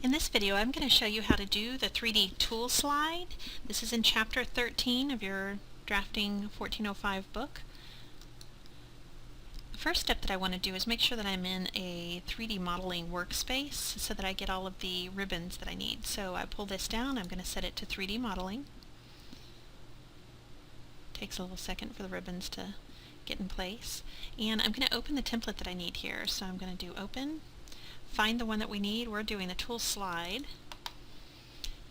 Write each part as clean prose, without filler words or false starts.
In this video, I'm going to show you how to do the 3D tool slide. This is in chapter 13 of your Drafting 1405 book. The first step that I want to do is make sure that I'm in a 3D modeling workspace so that I get all of the ribbons that I need. So I pull this down, I'm going to set it to 3D modeling. Takes a little second for the ribbons to get in place. And I'm going to open the template that I need here. So I'm going to do open. Find the one that we need. We're doing the tool slide.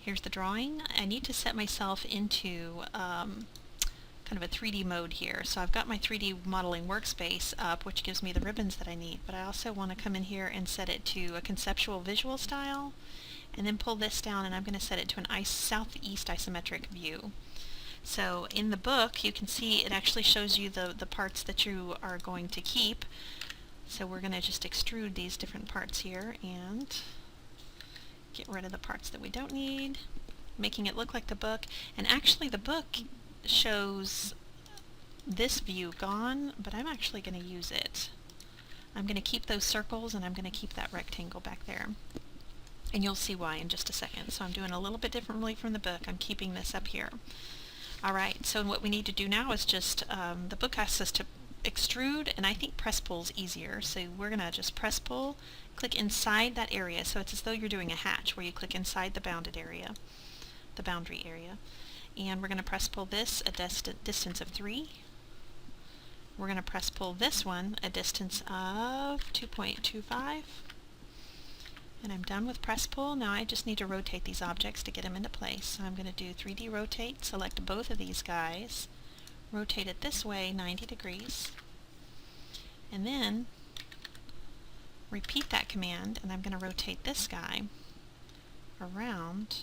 Here's the drawing. I need to set myself into kind of a 3D mode here. So I've got my 3D modeling workspace up, which gives me the ribbons that I need, but I also want to come in here and set it to a conceptual visual style, and then pull this down, and I'm going to set it to an southeast isometric view. So in the book, you can see it actually shows you the parts that you are going to keep. So we're going to just extrude these different parts here and get rid of the parts that we don't need, making it look like the book. And actually the book shows this view gone, but I'm actually going to use it. I'm going to keep those circles, and I'm going to keep that rectangle back there. And you'll see why in just a second. So I'm doing a little bit differently from the book. I'm keeping this up here. Alright, so what we need to do now is just, the book asks us to extrude, and I think press pull is easier, so we're going to just press pull, click inside that area, so it's as though you're doing a hatch where you click inside the bounded area, the boundary area, and we're going to press pull this a distance of 3. We're going to press pull this one a distance of 2.25, and I'm done with press pull. Now I just need to rotate these objects to get them into place, so I'm going to do 3D rotate, select both of these guys, rotate it this way 90 degrees, and then repeat that command, and I'm going to rotate this guy around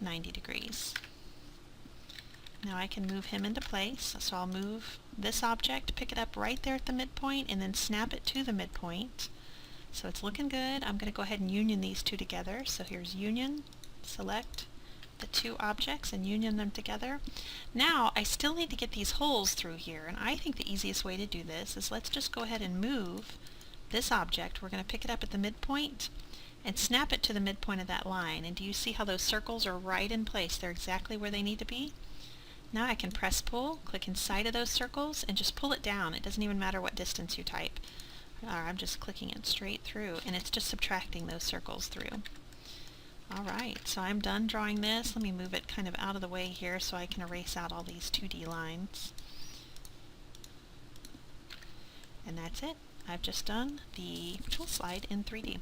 90 degrees. Now I can move him into place, so I'll move this object, pick it up right there at the midpoint, and then snap it to the midpoint. So it's looking good. I'm going to go ahead and union these two together. So here's union, select the two objects and union them together. Now I still need to get these holes through here, and I think the easiest way to do this is let's just go ahead and move this object. We're going to pick it up at the midpoint and snap it to the midpoint of that line. And do you see how those circles are right in place? They're exactly where they need to be. Now I can press pull, click inside of those circles, and just pull it down. It doesn't even matter what distance you type. I'm just clicking it straight through, and it's just subtracting those circles through. Alright, so I'm done drawing this. Let me move it kind of out of the way here so I can erase out all these 2D lines. And that's it. I've just done the tool slide in 3D.